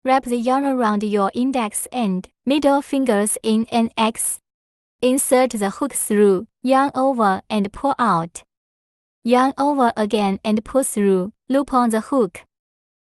Wrap the yarn around your index and middle fingers in an X. Insert the hook through, yarn over and pull out. Yarn over again and pull through, loop on the hook.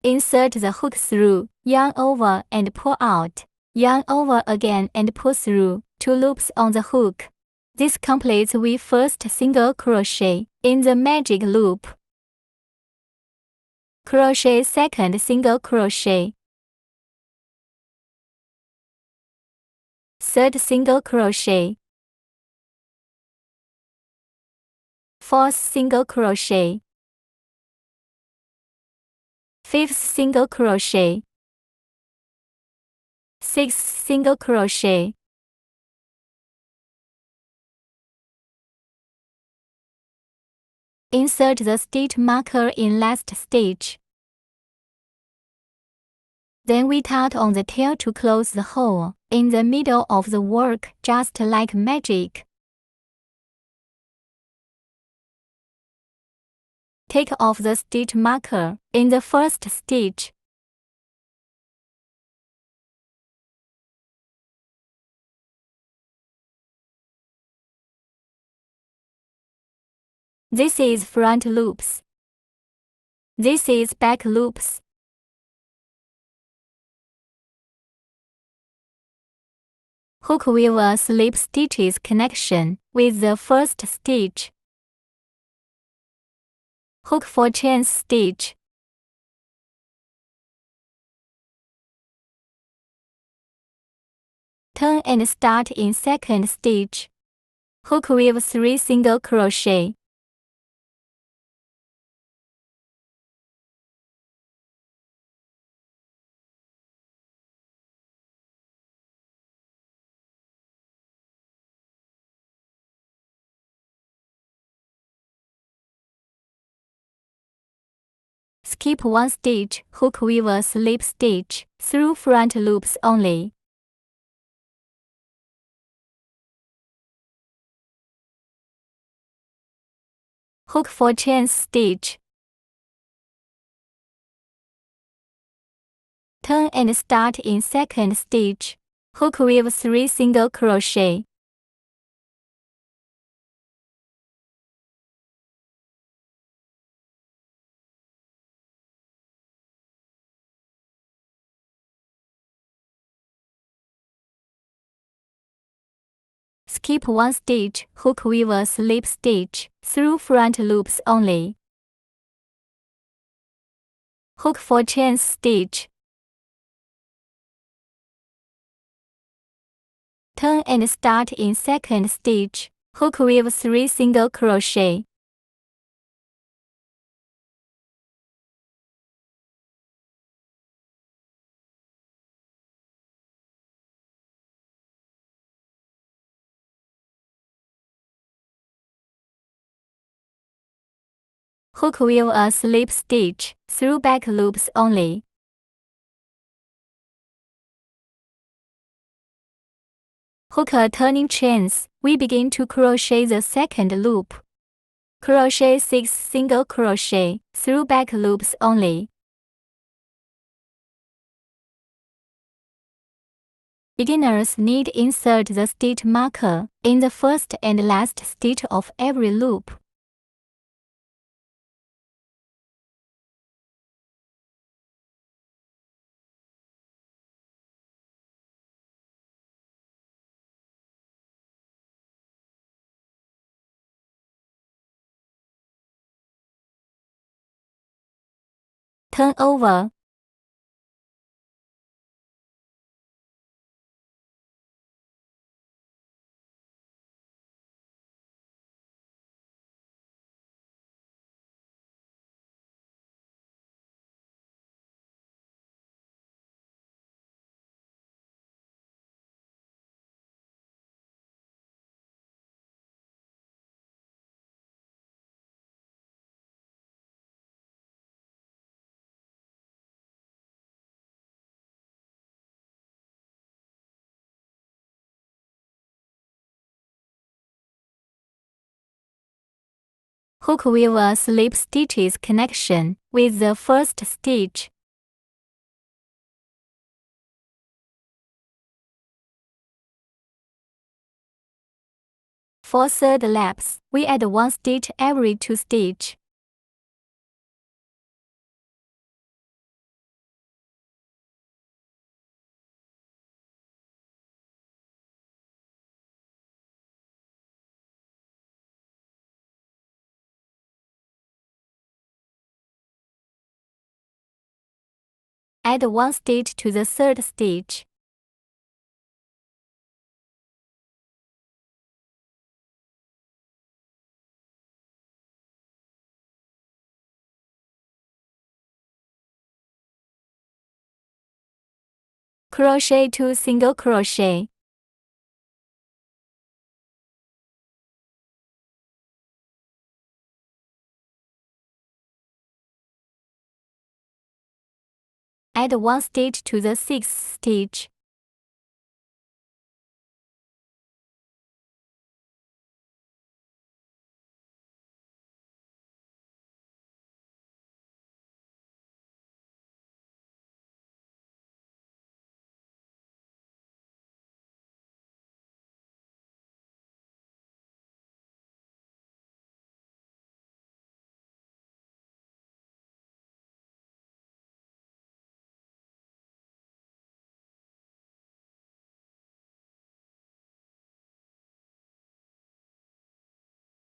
Insert the hook through, yarn over and pull out. Yarn over again and pull through, 2 loops on the hook. This completes the first single crochet in the magic loop. Crochet second single crochet. Third single crochet. Fourth single crochet. Fifth single crochet. Sixth single crochet. Insert the stitch marker in last stitch. Then we tap on the tail to close the hole in the middle of the work, just like magic. Take off the stitch marker in the first stitch. This is front loops. This is back loops. Hook with a slip stitches connection with the first stitch. Hook for chain stitch. Turn and start in second stitch. Hook with 3 single crochet. Skip 1 stitch, hook with a slip stitch, through front loops only. Hook for chain stitch. Turn and start in second stitch. Hook with 3 single crochet. Skip 1 stitch, hook with a slip stitch, through front loops only. Hook for chain stitch. Turn and start in second stitch. Hook with 3 single crochet. Hook with a slip stitch, through back loops only. Hook a turning chains, we begin to crochet the second loop. Crochet 6 single crochet, through back loops only. Beginners need insert the stitch marker in the first and last stitch of every loop. Turn over. Hook with a slip stitches connection with the first stitch. For third laps, we add 1 stitch every 2 stitch. Add 1 stitch to the third stitch. Crochet 2 single crochet. Add 1 stitch to the 6th stitch.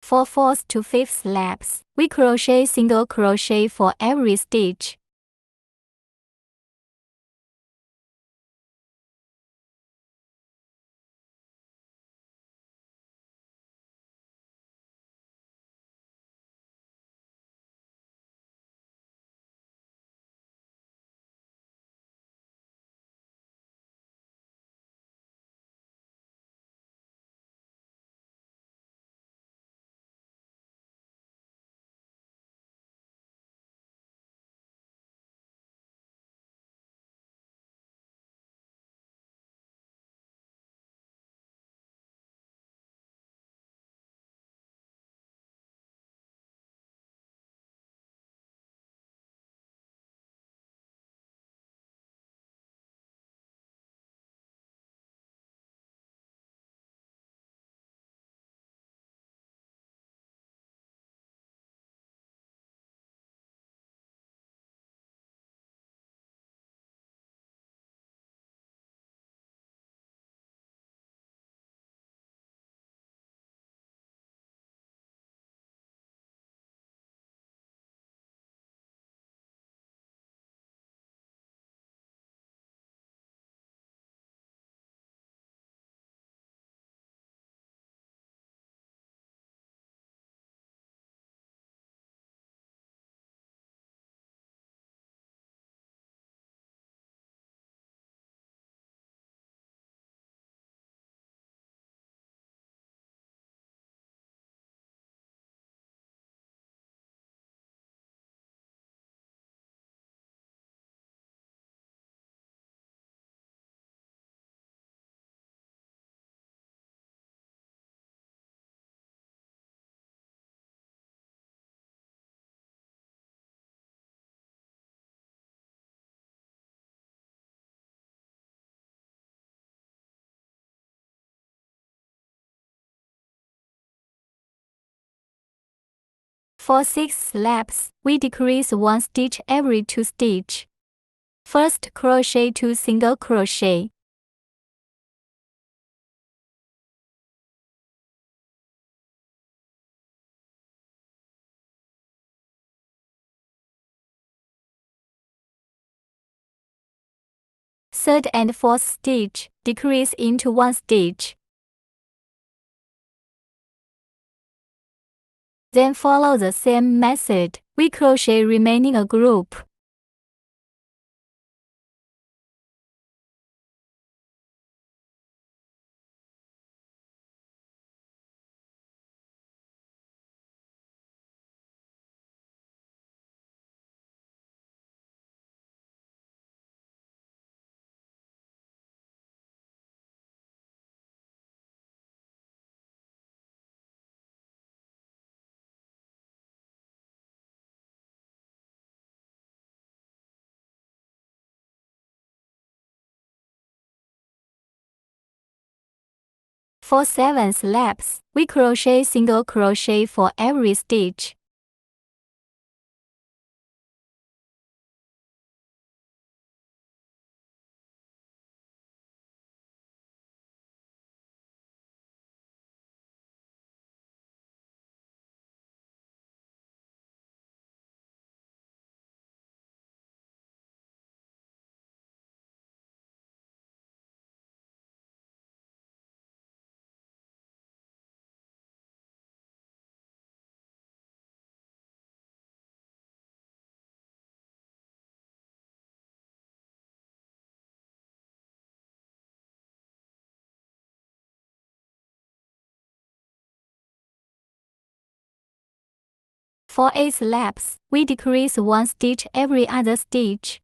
For 4th to 5th laps, we crochet single crochet for every stitch. For 6 laps, we decrease 1 stitch every 2 stitch. First crochet 2 single crochet. Third and fourth stitch, decrease into 1 stitch. Then follow the same method, we crochet remaining a group. For 7 laps, we crochet single crochet for every stitch. For 8 laps, we decrease 1 stitch every other stitch.